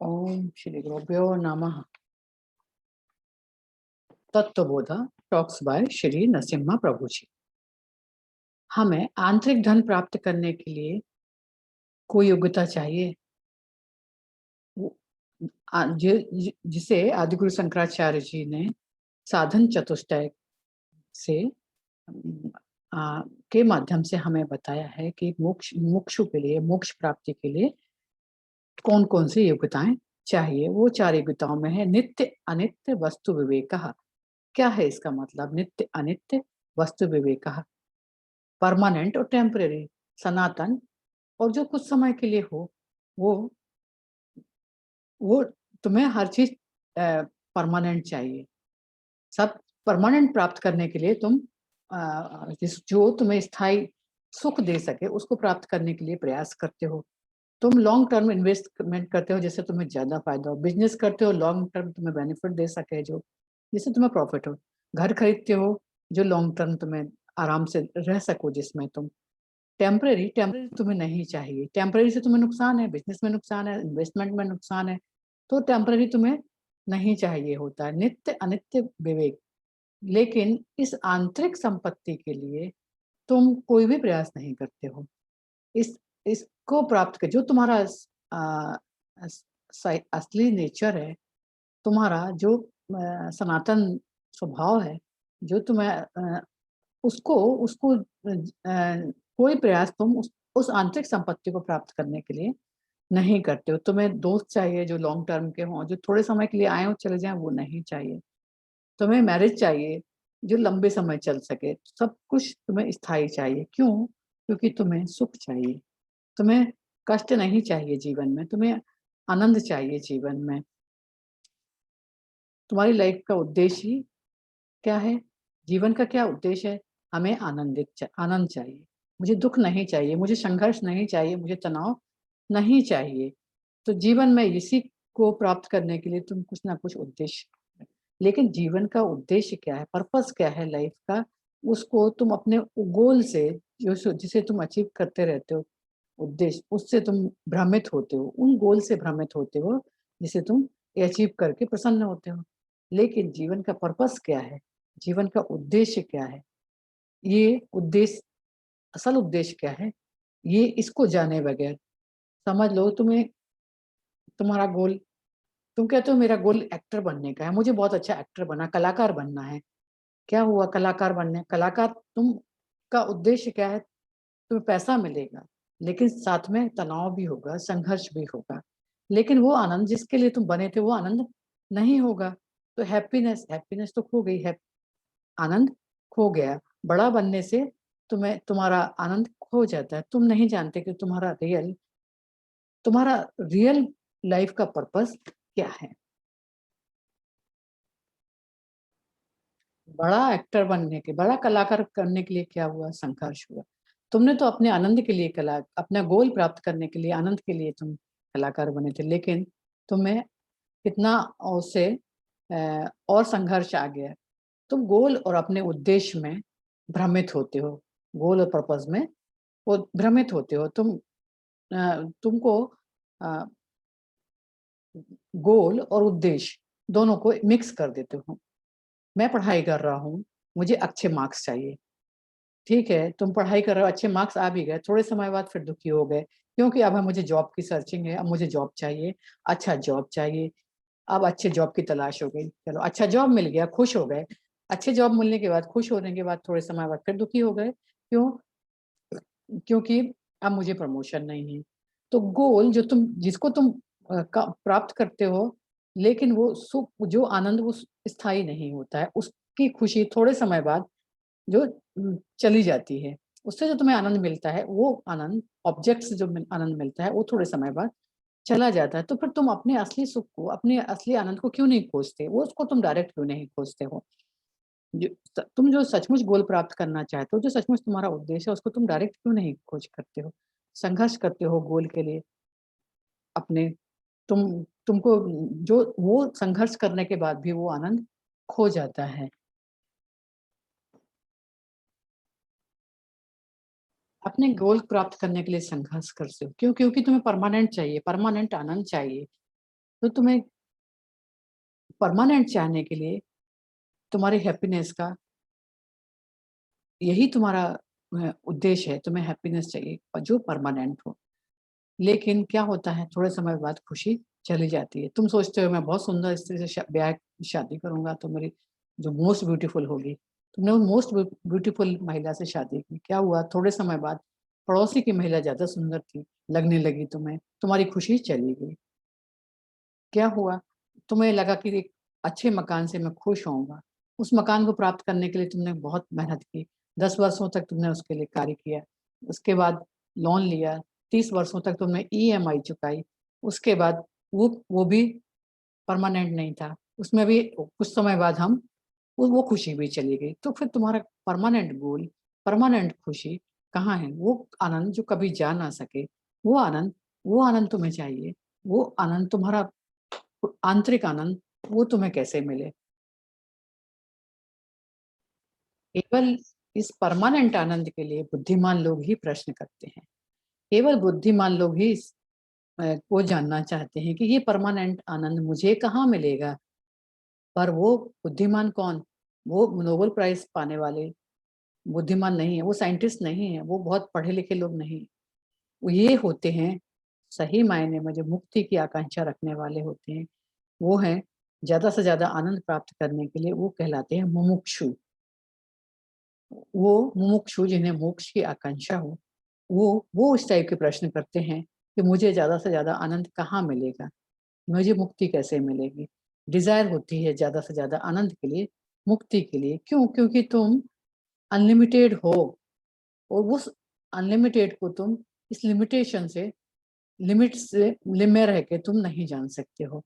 ओम श्री गुरुभ्यो नमः। तत्वबोध talks bye Shri Narasimha प्रभु जी। हमें आंतरिक धन प्राप्त करने के लिए कोई योग्यता चाहिए। वो जिसे आदिगुरु शंकराचार्य जी ने साधन चतुष्टय से के माध्यम से हमें बताया है कि मुक्षु के लिए, मोक्ष प्राप्ति के लिए कौन कौन सी योग्यताएं चाहिए। वो 4 योग्यताओं में है नित्य अनित्य वस्तु विवेक। क्या है इसका मतलब? नित्य अनित्य वस्तु विवेक, परमानेंट और टेम्परेरी, सनातन और जो कुछ समय के लिए हो। वो वो तुम्हें हर चीज परमानेंट चाहिए। सब परमानेंट प्राप्त करने के लिए तुम जो तुम्हें स्थायी सुख दे सके उसको प्राप्त करने के लिए प्रयास करते हो। तुम लॉन्ग टर्म इन्वेस्टमेंट करते हो जिससे तुम्हें ज्यादा फायदा हो। बिजनेस करते हो लॉन्ग टर्म तुम्हें बेनिफिट दे सके, जो जिससे तुम्हें प्रॉफिट हो। घर खरीदते हो जो लॉन्ग टर्म तुम्हें आराम से रह सको, जिसमें तुम टेम्परेरी टेम्परेरी तुम्हें नहीं चाहिए। टेम्परेरी से तुम्हें नुकसान है, बिजनेस में नुकसान है, इन्वेस्टमेंट में नुकसान है, तो टेम्परेरी तुम्हें नहीं चाहिए होता है। नित्य अनित्य विवेक। लेकिन इस आंतरिक संपत्ति के लिए तुम कोई भी प्रयास नहीं करते हो। इस इसको प्राप्त कर जो तुम्हारा असली नेचर है, तुम्हारा जो सनातन स्वभाव है, जो तुम्हें उसको उसको कोई प्रयास तुम उस आंतरिक संपत्ति को प्राप्त करने के लिए नहीं करते हो। तुम्हें दोस्त चाहिए जो लॉन्ग टर्म के हों, जो थोड़े समय के लिए आए हो चले जाएं, वो नहीं चाहिए। तुम्हें मैरिज चाहिए जो लंबे समय चल सके। सब कुछ तुम्हें स्थायी चाहिए। क्यों? क्योंकि तुम्हें सुख चाहिए। तुम्हें कष्ट नहीं चाहिए जीवन में, तुम्हें आनंद चाहिए जीवन में। तुम्हारी लाइफ का उद्देश्य ही क्या है? जीवन का क्या उद्देश्य है? हमें आनंद चाहिए। मुझे दुख नहीं चाहिए, मुझे संघर्ष नहीं चाहिए, मुझे तनाव नहीं चाहिए। तो जीवन में इसी को प्राप्त करने के लिए तुम कुछ ना कुछ उद्देश्य, लेकिन जीवन का उद्देश्य क्या है, पर्पस क्या है लाइफ का, उसको तुम अपने गोल से, जो जिसे तुम अचीव करते रहते हो, उद्देश्य, उससे तुम भ्रमित होते हो, उन गोल से भ्रमित होते हो जिसे तुम अचीव करके प्रसन्न होते हो। लेकिन जीवन का पर्पस क्या है, जीवन का उद्देश्य क्या है, ये उद्देश्य, असल उद्देश्य क्या है, ये इसको जाने बगैर, समझ लो तुम्हें तुम्हारा गोल, तुम कहते हो मेरा गोल एक्टर बनने का है, मुझे बहुत अच्छा एक्टर बना, कलाकार बनना है। क्या हुआ कलाकार बनने? कलाकार तुम का उद्देश्य क्या है? तुम्हें पैसा मिलेगा, लेकिन साथ में तनाव भी होगा, संघर्ष भी होगा। लेकिन वो आनंद जिसके लिए तुम बने थे वो आनंद नहीं होगा। तो हैप्पीनेस हैप्पीनेस तो खो गई है, आनंद खो गया। बड़ा बनने से तुम्हें तुम्हारा आनंद खो जाता है। तुम नहीं जानते कि तुम्हारा रियल लाइफ का पर्पस क्या है। बड़ा एक्टर बनने के, बड़ा कलाकार करने के लिए क्या हुआ? संघर्ष हुआ। तुमने तो अपने आनंद के लिए कला, अपना गोल प्राप्त करने के लिए, आनंद के लिए तुम कलाकार बने थे, लेकिन तुम्हें कितना उससे और संघर्ष आ गया। तुम गोल और अपने उद्देश्य में भ्रमित होते हो, गोल और पर्पस में वो भ्रमित होते हो तुम। तुमको अ, गोल और उद्देश्य दोनों को मिक्स कर देते हो। मैं पढ़ाई कर रहा हूँ, मुझे अच्छे मार्क्स चाहिए। ठीक है, तुम पढ़ाई कर रहे हो, अच्छे मार्क्स आ भी गए, थोड़े समय बाद फिर दुखी हो गए, क्योंकि अब है मुझे जॉब की सर्चिंग है, अब मुझे जॉब चाहिए, अच्छा जॉब चाहिए। अब अच्छे जॉब की तलाश हो गई, चलो अच्छा जॉब मिल गया, खुश हो गए। अच्छे जॉब मिलने के बाद, खुश होने के बाद थोड़े समय बाद फिर दुखी हो गए। क्यों? क्योंकि अब मुझे प्रमोशन नहीं है। तो गोल जो तुम, जिसको तुम प्राप्त करते हो, लेकिन वो सुख, जो आनंद, वो स्थायी नहीं होता है। उसकी खुशी थोड़े समय बाद जो चली जाती है। उससे जो तुम्हें आनंद मिलता है, वो आनंद, ऑब्जेक्ट से जो आनंद मिलता है, वो थोड़े समय बाद चला जाता है। तो फिर तुम अपने असली सुख को, अपने असली आनंद को क्यों नहीं खोजते? वो उसको तुम डायरेक्ट क्यों नहीं खोजते हो? तुम जो सचमुच गोल प्राप्त करना चाहते हो, जो सचमुच तुम्हारा उद्देश्य है, उसको तुम डायरेक्ट क्यों नहीं खोज करते हो? संघर्ष करते हो गोल के लिए अपने। तुमको जो वो संघर्ष करने के बाद भी वो आनंद खो जाता है। अपने गोल प्राप्त करने के लिए संघर्ष करते हो क्यों? क्योंकि तुम्हें परमानेंट चाहिए, परमानेंट आनंद चाहिए। तो तुम्हें परमानेंट चाहने के लिए तुम्हारी हैप्पीनेस का यही तुम्हारा उद्देश्य है, तुम्हें हैप्पीनेस चाहिए जो परमानेंट हो। लेकिन क्या होता है, थोड़े समय बाद खुशी चली जाती है। तुम सोचते हो मैं बहुत सुंदर स्त्री से ब्याह शादी करूंगा तो मेरी जो मोस्ट ब्यूटीफुल होगी। तुमने उस मोस्ट ब्यूटीफुल महिला से शादी की, क्या हुआ, थोड़े समय बाद पड़ोसी की महिला ज्यादा सुंदर थी, लगने लगी तुम्हें, तुम्हारी खुशी चली गई। क्या हुआ, तुम्हें लगा कि एक अच्छे मकान से मैं खुश होऊंगा। उस मकान को प्राप्त करने के लिए तुमने बहुत मेहनत की, 10 वर्षों तक तुमने उसके लिए कार्य किया। उसके बाद लोन लिया, 30 वर्षों तक तुमने ईएमआई चुकाई। उसके बाद वो भी परमानेंट नहीं था, उसमें भी कुछ समय बाद हम वो खुशी भी चली गई। तो फिर तुम्हारा परमानेंट गोल, परमानेंट खुशी कहाँ है? वो आनंद जो कभी जा ना सके, वो आनंद तुम्हें चाहिए। वो आनंद तुम्हारा आंतरिक आनंद, वो तुम्हें कैसे मिले? केवल इस परमानेंट आनंद के लिए बुद्धिमान लोग ही प्रश्न करते हैं। केवल बुद्धिमान लोग ही को जानना चाहते हैं कि ये परमानेंट आनंद मुझे कहाँ मिलेगा। पर वो बुद्धिमान कौन? वो नोबेल प्राइज पाने वाले बुद्धिमान नहीं है, वो साइंटिस्ट नहीं है, वो बहुत पढ़े लिखे लोग नहीं। वो ये होते हैं, सही मायने में जो मुक्ति की आकांक्षा रखने वाले होते हैं, वो हैं ज्यादा से ज्यादा आनंद प्राप्त करने के लिए वो कहलाते हैं मुमुक्षु। वो मुमुक्षु जिन्हें मोक्ष की आकांक्षा हो, वो उस टाइप के प्रश्न करते हैं कि मुझे ज्यादा से ज्यादा आनंद कहाँ मिलेगा, मुझे मुक्ति कैसे मिलेगी। डिजायर होती है ज्यादा से ज्यादा आनंद के लिए, मुक्ति के लिए। क्यों? क्योंकि तुम अनलिमिटेड हो, और उस अनलिमिटेड को तुम इस लिमिटेशन से, लिमिट से में रह के तुम नहीं जान सकते हो।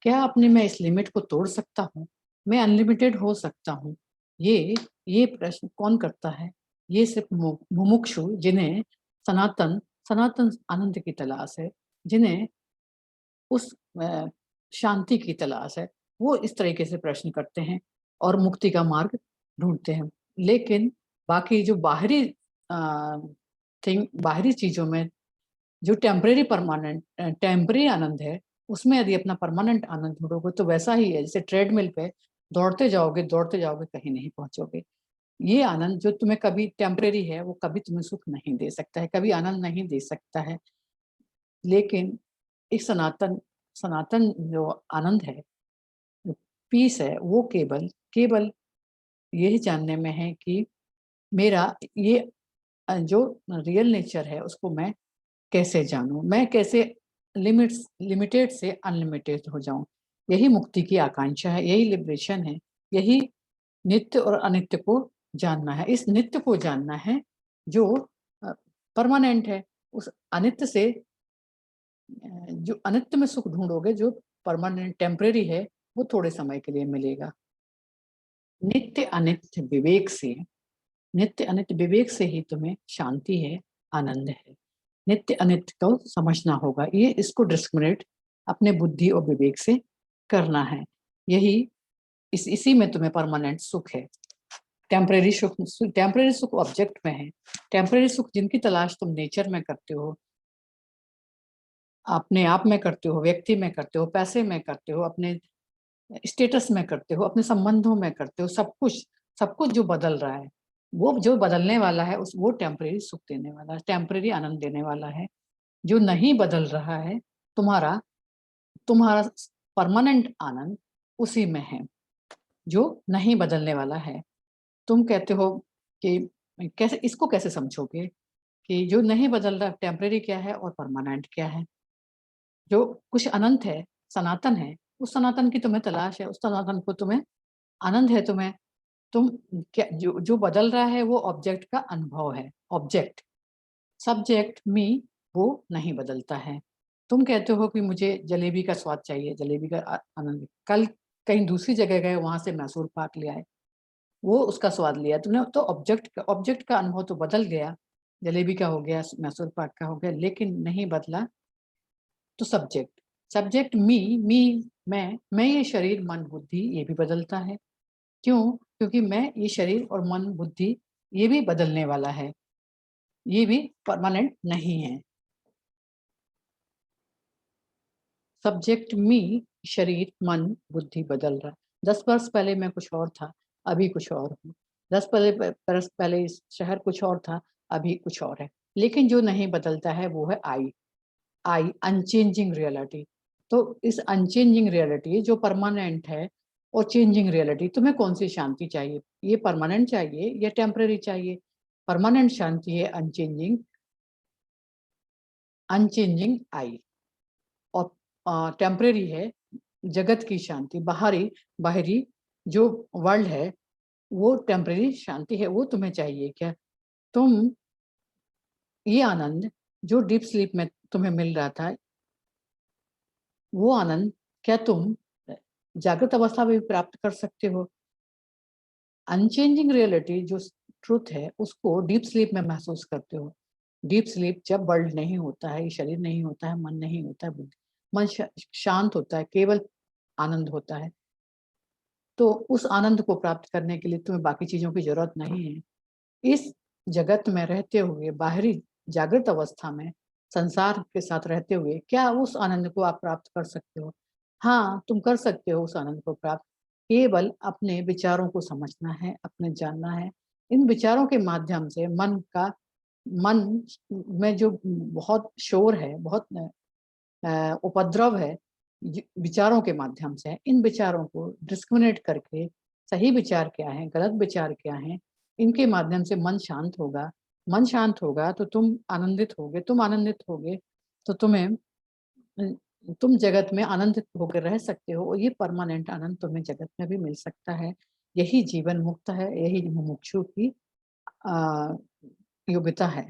क्या अपने मैं इस लिमिट को तोड़ सकता हूँ? मैं अनलिमिटेड हो सकता हूँ? ये प्रश्न कौन करता है? ये सिर्फ मुमुक्षु, जिन्हें सनातन सनातन आनंद की तलाश है, जिन्हें उस शांति की तलाश है, वो इस तरीके से प्रश्न करते हैं और मुक्ति का मार्ग ढूंढते हैं। लेकिन बाकी जो बाहरी बाहरी चीजों में जो टेम्परेरी परमानेंट टेम्परेरी आनंद है, उसमें यदि अपना परमानेंट आनंद ढूंढोगे तो वैसा ही है जैसे ट्रेडमिल पे दौड़ते जाओगे कहीं नहीं पहुंचोगे। ये आनंद जो तुम्हें कभी टेम्परेरी है, वो कभी तुम्हें सुख नहीं दे सकता है, कभी आनंद नहीं दे सकता है। लेकिन एक सनातन सनातन जो आनंद है, जो पीस है, वो केवल केवल यही जानने में है कि मेरा ये जो रियल नेचर है उसको मैं कैसे जानूं, मैं कैसे लिमिटेड से अनलिमिटेड हो जाऊं। यही मुक्ति की आकांक्षा है, यही लिबरेशन है, यही नित्य और अनित्य को जानना है। इस नित्य को जानना है जो परमानेंट है। उस अनित्य से जो अनित्य में सुख ढूंढोगे, जो परमानेंट टेम्परेरी है, वो थोड़े समय के लिए मिलेगा। नित्य अनित्य विवेक से, नित्य अनित्य विवेक से ही तुम्हें शांति है, आनंद है। नित्य अनित्य को समझना होगा, ये इसको डिस्क्रिमिनेट अपने बुद्धि और विवेक से करना है। यही इसी में तुम्हें परमानेंट सुख है। टेम्परेरी सुख ऑब्जेक्ट में है। टेम्परेरी सुख जिनकी तलाश तुम नेचर में करते हो, अपने आप में करते हो, व्यक्ति में करते हो, पैसे में करते हो, अपने स्टेटस में करते हो, अपने संबंधों में करते हो, सब कुछ जो बदल रहा है, वो जो बदलने वाला है उस वो टेम्परेरी सुख देने वाला है, टेम्परेरी आनंद देने वाला है। जो नहीं बदल रहा है, तुम्हारा तुम्हारा परमानेंट आनंद उसी में है, जो नहीं बदलने वाला है। तुम कहते हो कि कैसे, इसको कैसे समझोगे कि जो नहीं बदल रहा टेम्परेरी क्या है और परमानेंट क्या है? जो कुछ अनंत है, सनातन है, उस सनातन की तुम्हें तलाश है, उस सनातन को तुम्हें आनंद है। तुम क्या, जो बदल रहा है वो ऑब्जेक्ट का अनुभव है। ऑब्जेक्ट, सब्जेक्ट मी, वो नहीं बदलता है। तुम कहते हो कि मुझे जलेबी का स्वाद चाहिए, जलेबी का आनंद, कल कहीं दूसरी जगह गए, वहां से मैसूर पाक ले आए, वो उसका स्वाद लिया तुमने, तो ऑब्जेक्ट का अनुभव तो बदल गया, जलेबी का हो गया, मैसूर पाक का हो गया, लेकिन नहीं बदला तो सब्जेक्ट। सब्जेक्ट मी मैं ये शरीर मन बुद्धि ये भी बदलता है। क्यों? क्योंकि मैं ये शरीर और मन बुद्धि ये भी बदलने वाला है। ये भी परमानेंट नहीं है। सब्जेक्ट मी, शरीर, मन, बुद्धि बदल रहा है। 10 वर्ष पहले मैं कुछ और था, अभी कुछ और हूँ। 10 बरस पहले इस शहर कुछ और था, अभी कुछ और है। लेकिन जो नहीं बदलता है वो है आई, अनचेंजिंग रियलिटी। तो इस अनचेंजिंग रियलिटी जो परमानेंट है और चेंजिंग रियलिटी, तुम्हें कौन-सी शांति चाहिए? ये परमानेंट चाहिए या टेम्परेरी चाहिए? परमानेंट शांति है अनचेंजिंग आई, और टेम्परेरी है जगत की शांति, बाहरी जो वर्ल्ड है, वो टेम्परेरी शांति है, वो तुम्हें चाहिए क्या? तुम ये आनंद जो डीप स्लीप में तुम्हें मिल रहा था, वो आनंद क्या तुम जागृत अवस्था में भी प्राप्त कर सकते हो? अनचेंजिंग रियलिटी जो ट्रुथ है, उसको डीप स्लीप में महसूस करते हो। डीप स्लीप जब वर्ल्ड नहीं होता है, ये शरीर नहीं होता है, मन नहीं होता है, बुद्धि, मन शांत होता है, केवल आनंद होता है। तो उस आनंद को प्राप्त करने के लिए तुम्हें बाकी चीज़ों की ज़रूरत नहीं है। इस जगत में रहते हुए, बाहरी जागृत अवस्था में, संसार के साथ रहते हुए, क्या उस आनंद को आप प्राप्त कर सकते हो? हाँ, तुम कर सकते हो उस आनंद को प्राप्त। केवल अपने विचारों को समझना है, अपने जानना है। इन विचारों के माध्यम से मन में जो बहुत शोर है, बहुत उपद्रव है, विचारों के माध्यम से, इन विचारों को डिस्क्रिमिनेट करके सही विचार क्या है, गलत विचार क्या है, इनके माध्यम से मन शांत होगा। मन शांत होगा तो तुम आनंदित होगे तो तुम जगत में आनंदित होकर रह सकते हो, और ये परमानेंट आनंद तुम्हें जगत में भी मिल सकता है। यही जीवन मुक्त है, यही मुमुक्षु की योग्यता है।